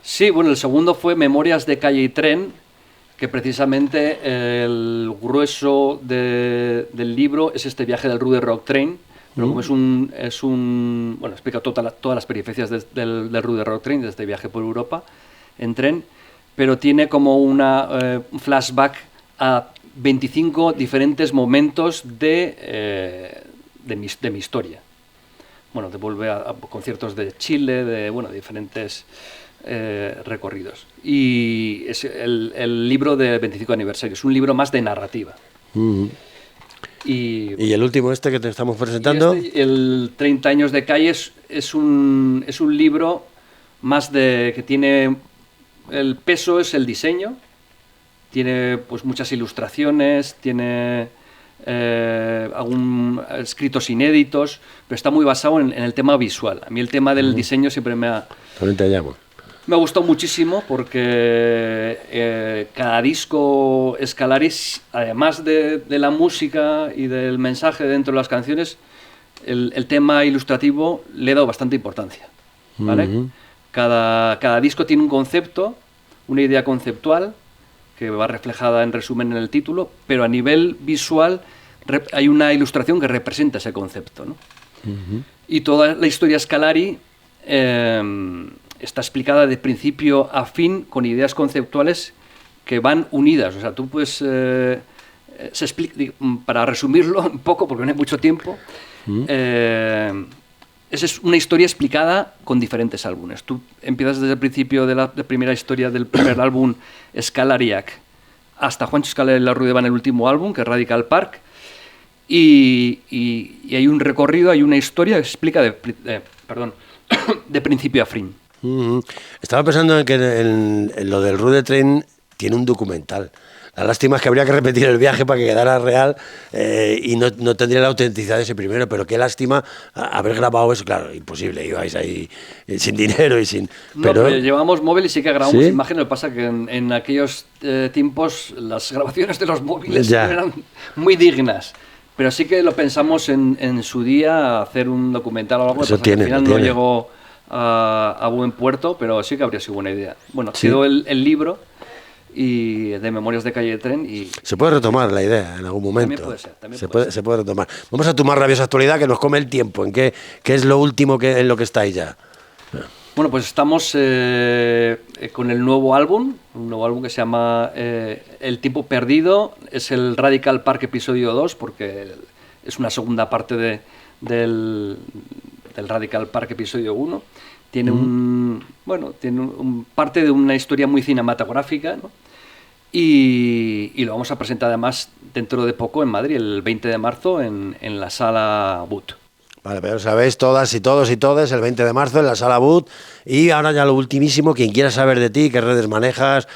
Sí, bueno, el segundo fue Memorias de Calle y Tren, que precisamente el grueso del libro es este viaje del Rue de Rock Train, pero como bueno, explica todas las peripecias del Rue de Rock Train, de este viaje por Europa en tren, pero tiene como un flashback a 25 diferentes momentos de mi historia. Bueno, te vuelve a conciertos de Chile, de diferentes recorridos. Y es el libro del 25 aniversario, es un libro más de narrativa. ¿Y el último que te estamos presentando? El 30 años de calle es un libro más que tiene... El peso es el diseño, tiene pues muchas ilustraciones, tiene escritos inéditos, pero está muy basado en el tema visual. A mí el tema del diseño siempre me ha gustado muchísimo porque cada disco Scalaris, además de la música y del mensaje dentro de las canciones, el tema ilustrativo le he dado bastante importancia, ¿vale? Cada disco tiene un concepto, una idea conceptual que va reflejada en resumen en el título, pero a nivel visual hay una ilustración que representa ese concepto, ¿no? Y toda la historia Scalari está explicada de principio a fin con ideas conceptuales que van unidas. O sea, tú puedes... para resumirlo un poco, porque no hay mucho tiempo, es una historia explicada con diferentes álbumes. Tú empiezas desde el principio de la primera historia del primer álbum, Scalariac, hasta Juancho Scalari y la Rue de Van, el último álbum, que es Radical Park, y hay un recorrido, hay una historia que se explica de principio a fin. Estaba pensando en lo del Rue de Train, tiene un documental. La lástima es que habría que repetir el viaje para que quedara real y no tendría la autenticidad de ese primero, pero qué lástima haber grabado eso. Claro, imposible, ibais ahí sin dinero y sin... Pero llevábamos móvil y sí que grabamos imágenes. Lo que pasa es que en aquellos tiempos las grabaciones de los móviles eran muy dignas. Pero sí que lo pensamos en su día hacer un documental o algo. Eso al final no llegó a buen puerto, pero sí que habría sido buena idea. Bueno, quedó el libro y de Memorias de Calle de Tren. Y se puede retomar la idea en algún momento. También se puede retomar. Vamos a tu más rabiosa actualidad, que nos come el tiempo. ¿Qué es lo último en lo que estáis ya? Bueno, pues estamos con el nuevo álbum, un nuevo álbum que se llama El tiempo perdido. Es el Radical Park episodio 2, porque es una segunda parte del Radical Park episodio 1. Tiene parte de una historia muy cinematográfica, ¿no? Y lo vamos a presentar además dentro de poco en Madrid, el 20 de marzo, en la Sala But. Vale, pero sabéis todas y todos y todes, el 20 de marzo en la Sala But. Y ahora ya lo ultimísimo, quien quiera saber de ti, qué redes manejas,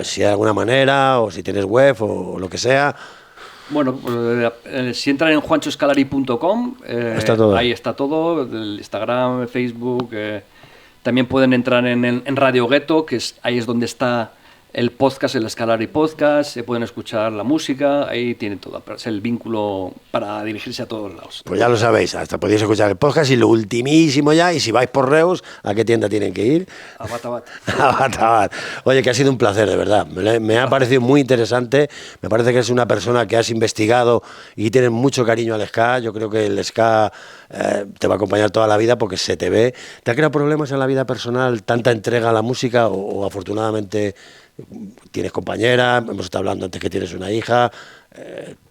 si hay alguna manera, o si tienes web o lo que sea. Bueno, pues, si entran en juanchoscalari.com, ahí está todo, el Instagram, el Facebook. También pueden entrar en Radio Ghetto, ahí es donde está el podcast, el Scalari Podcast, se pueden escuchar la música, ahí tienen todo, es el vínculo para dirigirse a todos lados. Pues ya lo sabéis, hasta podéis escuchar el podcast y lo ultimísimo ya, y si vais por Reus, ¿a qué tienda tienen que ir? A Batabat. A Batabat. Oye, que ha sido un placer, de verdad, me ha parecido muy interesante, me parece que es una persona que has investigado y tienes mucho cariño al ska. Yo creo que el ska te va a acompañar toda la vida porque se te ve. ¿Te ha creado problemas en la vida personal tanta entrega a la música o afortunadamente tienes compañera? Hemos estado hablando antes que tienes una hija.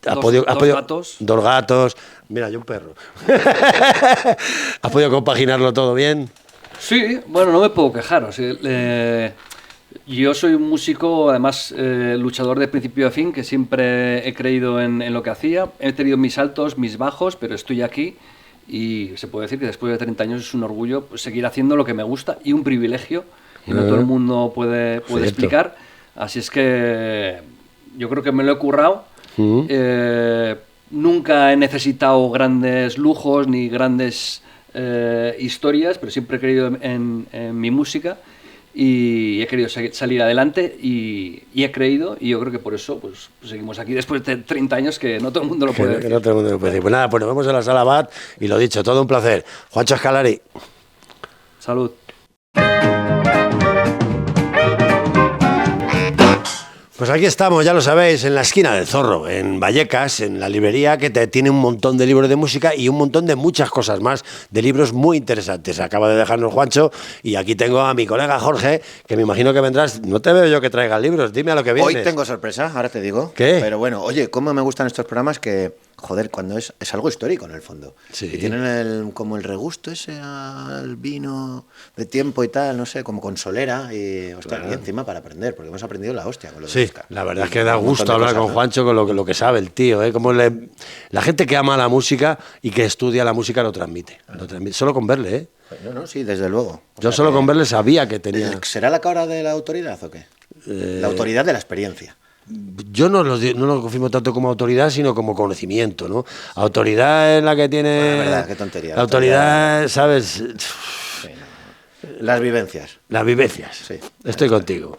Dos gatos. Mira, yo un perro. ¿Has podido compaginarlo todo bien? Sí, bueno, no me puedo quejar. O sea, yo soy un músico, además luchador de principio a fin, que siempre he creído en lo que hacía. He tenido mis altos, mis bajos, pero estoy aquí. Y se puede decir que después de 30 años es un orgullo, pues, seguir haciendo lo que me gusta y un privilegio que no todo el mundo puede explicar. Así es que yo creo que me lo he currado. Nunca he necesitado grandes lujos ni grandes historias, pero siempre he creído en mi música y he querido salir adelante y he creído, y yo creo que por eso pues seguimos aquí después de 30 años, que no todo el mundo lo puede decir. No todo el mundo lo puede decir. Pues nada, pues nos vemos en la Sala Bat y lo dicho, todo un placer. Juancho Scalari. Salud. Pues aquí estamos, ya lo sabéis, en la esquina del Zorro, en Vallecas, en la librería que tiene un montón de libros de música y un montón de muchas cosas más, de libros muy interesantes. Acaba de dejarnos Juancho y aquí tengo a mi colega Jorge, que me imagino que vendrás. No te veo yo que traigas libros, dime a lo que vienes. Hoy tengo sorpresa, ahora te digo. ¿Qué? Pero bueno, oye, cómo me gustan estos programas que, joder, cuando es algo histórico en el fondo. Sí. Y tienen como el regusto ese al vino de tiempo y tal, no sé, como con solera y, hostia, Claro. y encima para aprender, porque hemos aprendido la hostia con lo de Sí, Oscar. la verdad es Y que da un montón gusto de hablar cosas, con ¿no? Juancho con lo que sabe el tío, ¿eh? La gente que ama la música y que estudia la música lo transmite. Solo con verle, ¿eh? No, sí, desde luego. O Yo sea solo que- con verle sabía que tenía... ¿Será la cara de la autoridad o qué? La autoridad de la experiencia. Yo no lo confirmo tanto como autoridad, sino como conocimiento, ¿no? Autoridad es la que tiene... Bueno, es verdad, qué tontería. La autoridad, ¿sabes? Sí, no. Las vivencias. Las vivencias. Sí. Estoy contigo.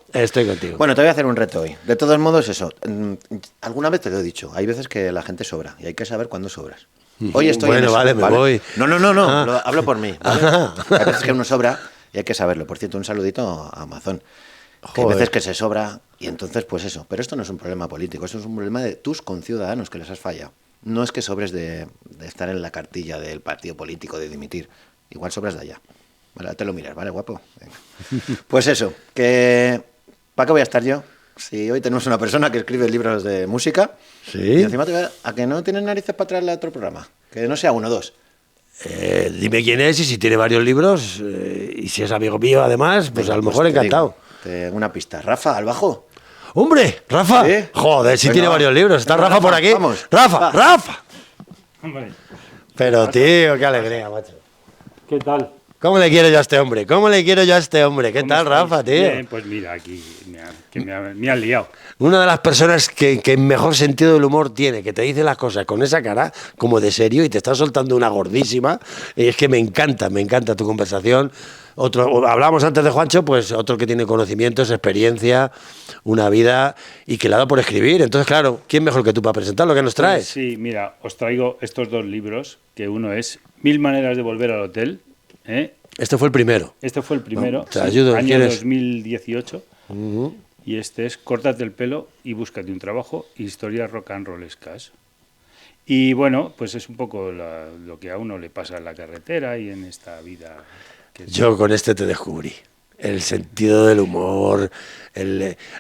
Bueno, te voy a hacer un reto hoy. De todos modos, eso. Alguna vez te lo he dicho. Hay veces que la gente sobra y hay que saber cuándo sobras. Hoy estoy Bueno, en eso, vale, me voy. No, Ah. hablo por mí. ¿vale? Ajá. Hay veces que uno sobra y hay que saberlo. Por cierto, un saludito a Amazon. Que hay Joder. veces que se sobra y entonces, pues eso. Pero esto no es un problema político, esto es un problema de tus conciudadanos que les has fallado. No es que sobres de estar en la cartilla del partido político, de dimitir. Igual sobras de allá. Vale, te lo miras, ¿vale, guapo? Venga. Pues eso, que... ¿Para qué voy a estar yo? Si hoy tenemos una persona que escribe libros de música Sí. y encima a que no tienes narices para traerle a otro programa. Que no sea uno o dos. Dime quién es y si tiene varios libros y si es amigo mío además, pues Venga, a lo mejor te encantado. digo, una pista. Rafa, al bajo. ¡Hombre! ¡Rafa! ¿Sí? Joder, si Venga, tiene va. varios libros. ¿Está Venga, Rafa por Rafa, aquí? vamos. ¡Rafa! Va. ¡Rafa! Hombre, Pero tío, qué alegría, macho. ¿qué tal? ¿Cómo le quiero yo a este hombre? ¿Cómo le quiero yo a este hombre? ¿Qué ¿Cómo tal, estáis? Rafa, tío? Bien, pues mira, aquí me han liado. Una de las personas que mejor sentido del humor tiene, que te dice las cosas con esa cara, como de serio, y te está soltando una gordísima. Y es que me encanta tu conversación. Hablábamos antes de Juancho, pues otro que tiene conocimientos, experiencia, una vida y que le ha dado por escribir. Entonces, claro, ¿quién mejor que tú para presentar lo que nos traes? Sí, mira, os traigo estos dos libros, que uno es 1000 maneras de volver al hotel, ¿eh? Este fue el primero. Este fue el primero, No, te ayudo, año ¿quieres? 2018, y este es Córtate el pelo y búscate un trabajo, historias rock and rollescas. Y bueno, pues es un poco lo que a uno le pasa en la carretera y en esta vida. Yo con este te descubrí. El sentido del humor,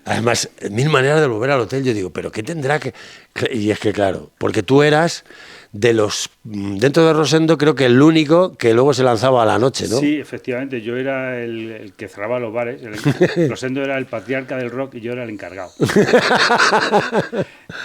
además, 1000 maneras de volver al hotel. Yo digo, ¿pero qué tendrá que...? Y es que, claro, porque tú eras de los... Dentro de Rosendo creo que el único que luego se lanzaba a la noche, ¿no? Sí, efectivamente, yo era el que cerraba los bares. Rosendo era el patriarca del rock y yo era el encargado.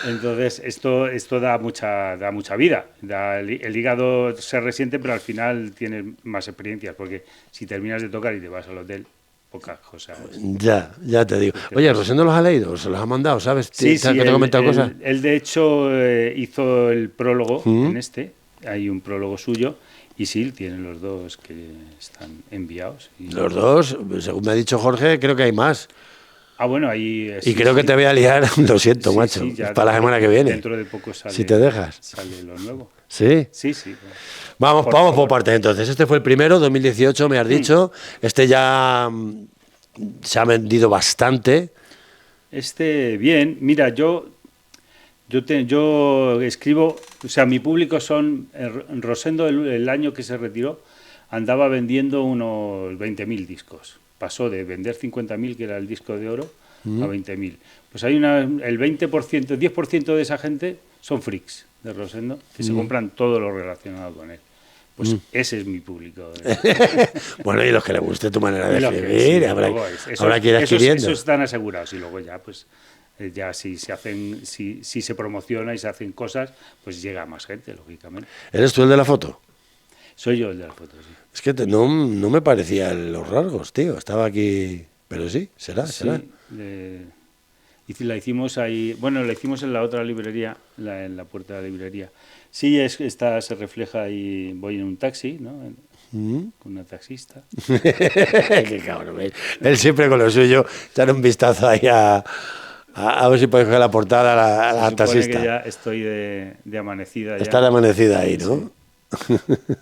Entonces, esto da mucha vida. El hígado se resiente, pero al final tienes más experiencias, porque si terminas de tocar y te vas al hotel, pocas cosas. Ya te digo. Oye, ¿Rosendo los ha leído? ¿Se los ha mandado? ¿Sabes? Sí, ¿Que te he comentado cosas? Él de hecho hizo el prólogo en este. Hay un prólogo suyo. Y sí, tienen los dos que están enviados. Los dos, según me ha dicho Jorge, creo que hay más. Ah, bueno, ahí... Y creo que te voy a liar, lo siento, Sí, macho. sí, ya para la semana que viene. Dentro de poco sale... Si te dejas. Sale lo nuevo. ¿Sí? Sí, sí. Vamos por favor. partes entonces. Este fue el primero, 2018, me has dicho. Este ya se ha vendido bastante. Este, bien. Mira, yo escribo... O sea, mi público son... Rosendo, el año que se retiró, andaba vendiendo unos 20.000 discos. Pasó de vender 50.000, que era el disco de oro, a 20.000. Pues hay el 20%, 10% de esa gente son freaks de Rosendo, que se compran todo lo relacionado con él. Pues ese es mi público. Bueno, y los que le guste tu manera de Y lo que- escribir, sí, habrá, luego habrá que ir adquiriendo. Esos están asegurados y luego ya, pues, ya si se promociona y se hacen cosas, pues llega a más gente, lógicamente. ¿Eres tú el de la foto? Soy yo el de la foto, sí. Es que no me parecían los rasgos, tío. Estaba aquí... Pero sí, será. Sí, la hicimos ahí, bueno, la hicimos en la otra librería, en la puerta de la librería. Sí, se refleja ahí, voy en un taxi, ¿no? Con una taxista. Qué cabrón. Él siempre con lo suyo. Echar un vistazo ahí a ver si puedes coger la portada a la Se supone taxista. que ya estoy de amanecida. Está de amanecida ahí, ¿no?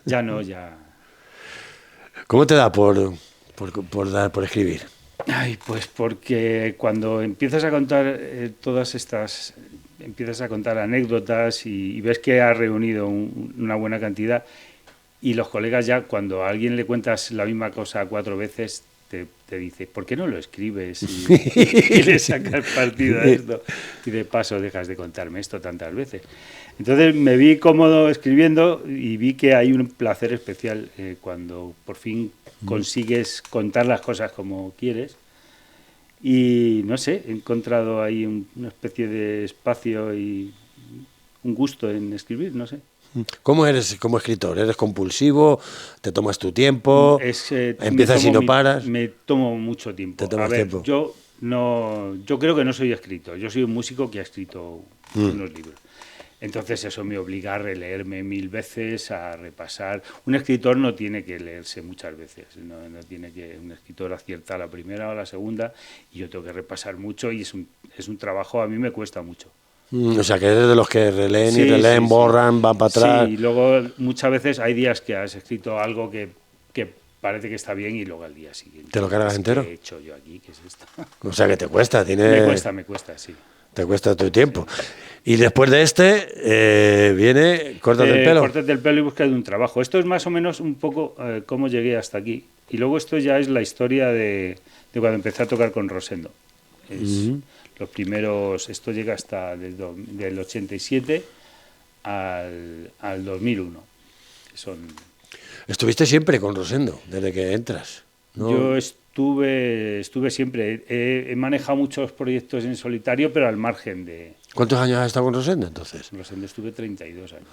Ya no, ya... ¿Cómo te da por escribir? Ay, pues porque cuando empiezas a contar todas estas, empiezas a contar anécdotas y ves que has reunido una buena cantidad y los colegas ya cuando a alguien le cuentas la misma cosa 4 veces te dice, ¿por qué no lo escribes? Y le sacas partido a esto y de paso dejas de contarme esto tantas veces. Entonces me vi cómodo escribiendo y vi que hay un placer especial cuando por fin consigues contar las cosas como quieres. Y no sé, he encontrado ahí una especie de espacio y un gusto en escribir, no sé. ¿Cómo eres como escritor? ¿Eres compulsivo? ¿Te tomas tu tiempo? ¿Empiezas y no paras? Me tomo mucho tiempo. ¿Te tomas tiempo? Yo creo que no soy escritor, yo soy un músico que ha escrito unos libros. Entonces eso me obliga a releerme 1000 veces, a repasar. Un escritor no tiene que leerse muchas veces, no tiene que, un escritor acierta la primera o la segunda y yo tengo que repasar mucho y es un trabajo, a mí me cuesta mucho. O sea, que eres de los que releen y releen, borran, van para atrás. Sí, y luego muchas veces hay días que has escrito algo que parece que está bien y luego al día siguiente. ¿Te lo cargas entero? ¿Qué he hecho yo aquí? ¿Qué es esto? O sea, que te cuesta. Me cuesta, sí. Te cuesta tu tiempo. Y después de este viene Córtate el pelo. Córtate el pelo y busca de un trabajo. Esto es más o menos un poco cómo llegué hasta aquí. Y luego esto ya es la historia de cuando empecé a tocar con Rosendo. Los primeros, esto llega hasta del 87 al 2001. Estuviste siempre con Rosendo, desde que entras, ¿no? Yo estuve siempre. He manejado muchos proyectos en solitario, pero al margen de... ¿Cuántos años has estado con Rosendo, entonces? Con Rosendo estuve 32 años.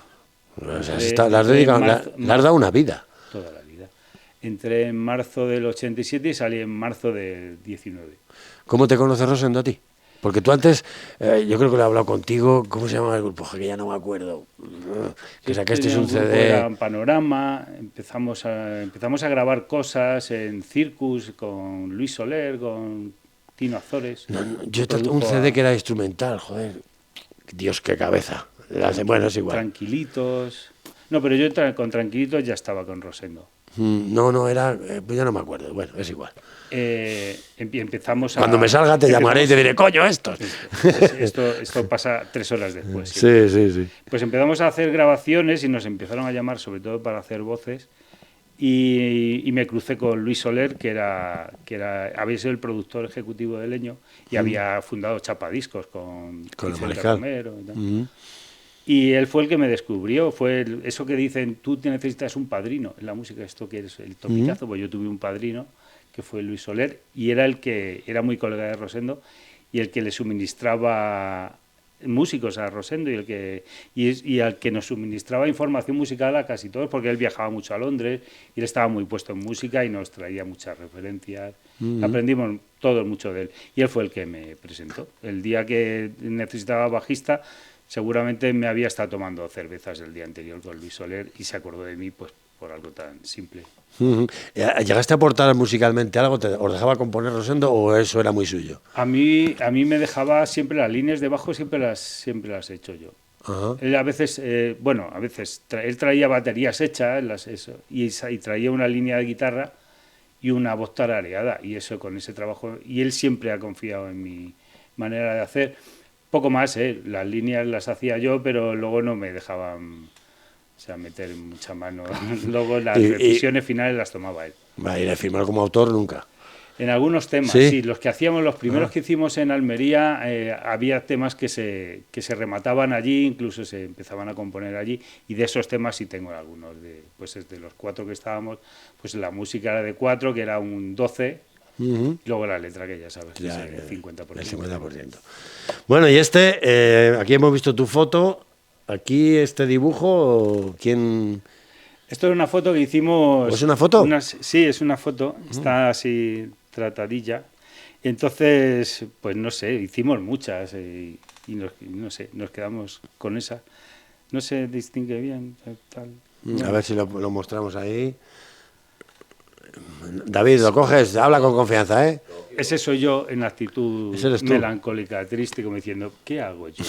O sea, le has dado una vida. Toda la vida. Entré en marzo del 87 y salí en marzo del 19. ¿Cómo te conoce Rosendo a ti? Porque tú antes, yo creo que lo he hablado contigo, ¿cómo se llama el grupo? Que ya no me acuerdo. Que sacasteis un CD. Era Panorama, empezamos a grabar cosas en Circus con Luis Soler, con Tino Azores. Yo un CD que era instrumental, joder. Dios, qué cabeza. Bueno, es igual. Tranquilitos. No, pero yo con Tranquilitos ya estaba con Rosendo. No, era... Pues ya no me acuerdo. Bueno, es igual. Empezamos a... Cuando me salga te llamaré y te diré, coño, estos. Esto pasa 3 horas después. Sí. Pues empezamos a hacer grabaciones y nos empezaron a llamar sobre todo para hacer voces y me crucé con Luis Soler, que había sido el productor ejecutivo de Leño y había fundado Chapadiscos con el Mariscal Romero y tal. Y él fue el que me descubrió, eso que dicen, tú te necesitas un padrino en la música, esto que es el topicazo, pues yo tuve un padrino que fue Luis Soler y era el que era muy colega de Rosendo y el que le suministraba músicos a Rosendo y al que nos suministraba información musical a casi todos, porque él viajaba mucho a Londres y él estaba muy puesto en música y nos traía muchas referencias. Aprendimos todos mucho de él y él fue el que me presentó. El día que necesitaba bajista, seguramente me había estado tomando cervezas el día anterior con Luis Soler y se acordó de mí pues por algo tan simple. ¿Llegaste a aportar musicalmente algo? ¿Os dejaba componer Rosendo o eso era muy suyo? A mí me dejaba siempre las líneas de bajo, siempre las he hecho yo. Ajá. Él a veces, él traía baterías hechas y traía una línea de guitarra y una voz tarareada y eso con ese trabajo, y él siempre ha confiado en mi manera de hacer. Poco más, las líneas las hacía yo, pero luego no me dejaban meter mucha mano. Luego las decisiones finales las tomaba él. ¿Y de firmar como autor nunca? En algunos temas, sí. Los que hacíamos, los primeros que hicimos en Almería, había temas que se remataban allí, incluso se empezaban a componer allí, y de esos temas sí tengo algunos. Pues de los 4 que estábamos, pues la música era de 4, que era un 12, y luego la letra, que ya sabes, que es el 50%. El 50%. Bueno, y aquí hemos visto tu foto, aquí este dibujo, ¿quién...? Esto es una foto que hicimos... ¿Es una foto? Sí, es una foto, está así tratadilla. Entonces, pues no sé, hicimos muchas y nos quedamos con esa. No se distingue bien, tal. A ver si lo mostramos ahí. David, lo coges, habla con confianza, ¿eh? Ese soy yo en actitud melancólica, triste, como diciendo, ¿qué hago yo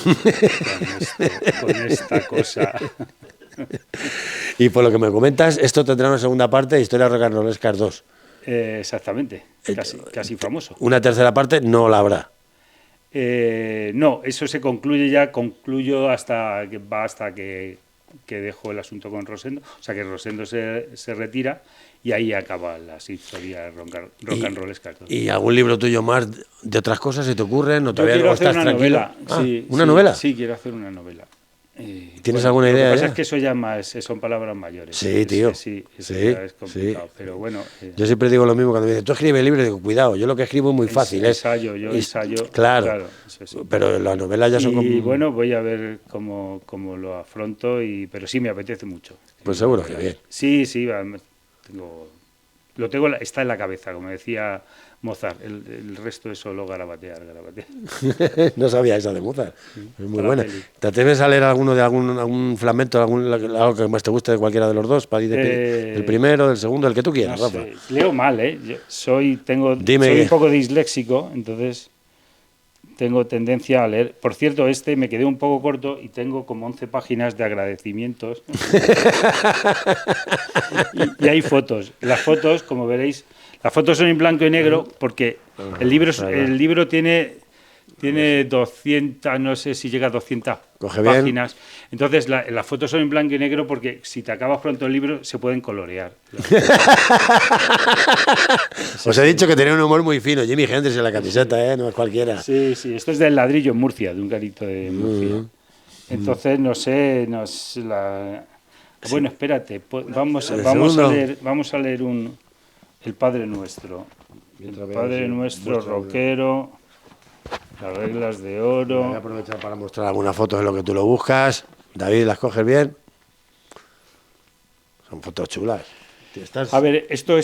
con esta cosa? Y por lo que me comentas, esto tendrá una segunda parte de Historia Rock and Rollescas 2. Exactamente, casi famoso. Una tercera parte no la habrá. No, eso se concluyo hasta que dejo el asunto con Rosendo, o sea que Rosendo se retira y ahí acaba las historias rock and rollescas. ¿Y algún libro tuyo más de otras cosas se te ocurren? ¿O todavía quiero no hacer estás una tranquilo? novela. ¿Una novela? Sí, quiero hacer una novela. ¿Tienes alguna idea? Lo que pasa ya? es que eso ya son palabras mayores. Sí, tío. Sí, Sí, ya es complicado, sí. pero bueno. Yo siempre digo lo mismo cuando me dicen, tú escribes libros, digo, cuidado, yo lo que escribo es muy fácil. Ensayo. Claro, Eso sí. pero las novelas ya son como... Y bueno, voy a ver cómo lo afronto, pero sí me apetece mucho. Pues seguro que bien. Sí, está en la cabeza, como decía Mozart, el resto es solo garabatear. No sabía esa de Mozart. Es muy Para buena. peli. ¿Te atreves a leer algún fragmento, algo que más te guste de cualquiera de los dos? Del primero, del segundo, el que tú quieras, No Rafa. sé, leo mal, ¿eh? Soy Dime. un poco disléxico, entonces tengo tendencia a leer. Por cierto, me quedé un poco corto y tengo como 11 páginas de agradecimientos. y hay fotos. Las fotos, como veréis, las fotos son en blanco y negro porque el libro tiene 200, no sé si llega a 200 Coge bien. páginas. Entonces, las fotos son en blanco y negro porque si te acabas pronto el libro, se pueden colorear. Os he dicho que tenía un humor muy fino. Jimi Hendrix en la camiseta, no es cualquiera. Sí, esto es del ladrillo en Murcia, de un garito de Murcia. Entonces, no sé, Bueno, espérate, vamos a leer el Padre Nuestro. El Padre Nuestro rockero, las reglas de oro. Voy a aprovechar para mostrar alguna foto de lo que tú lo buscas. David, ¿las coges bien? Son fotos chulas. A ver, esto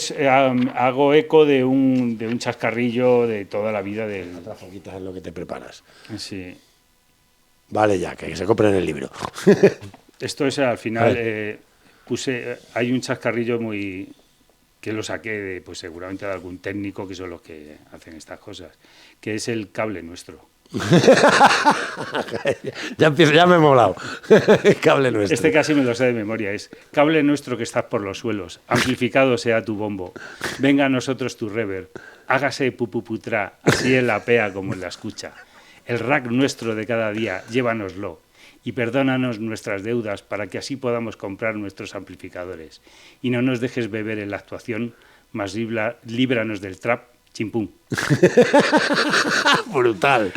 hago eco de un chascarrillo de toda la vida del... Otras foquitas es lo que te preparas. Sí. Vale ya, que se compren el libro. Esto es al final, hay un chascarrillo que lo saqué pues seguramente de algún técnico, que son los que hacen estas cosas, que es el cable nuestro. Ya me he molado. Cable nuestro. Este casi me lo sé de memoria. Es cable nuestro que estás por los suelos, amplificado sea tu bombo, venga a nosotros tu reverb, hágase pupuputra, así en la pea como en la escucha. El rack nuestro de cada día, llévanoslo y perdónanos nuestras deudas para que así podamos comprar nuestros amplificadores. Y no nos dejes beber en la actuación, más líbranos del trap, chimpún. Brutal.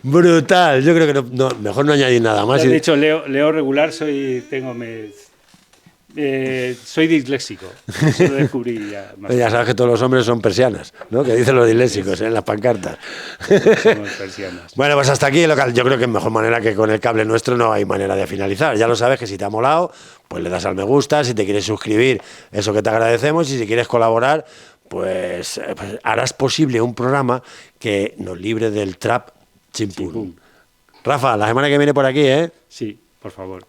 Yo creo que mejor no añadir nada más. De hecho, leo regular, soy disléxico. Eso lo descubrí ya. Ya sabes que todos los hombres son persianas, ¿no? Que dicen los disléxicos en las pancartas. Somos persianas. Bueno, pues hasta aquí el local. Yo creo que mejor manera que con el cable nuestro no hay manera de finalizar. Ya lo sabes que si te ha molado, pues le das al me gusta. Si te quieres suscribir, eso que te agradecemos. Y si quieres colaborar, pues harás posible un programa que nos libre del trap chimpún. Rafa, la semana que viene por aquí, ¿eh? Sí, por favor.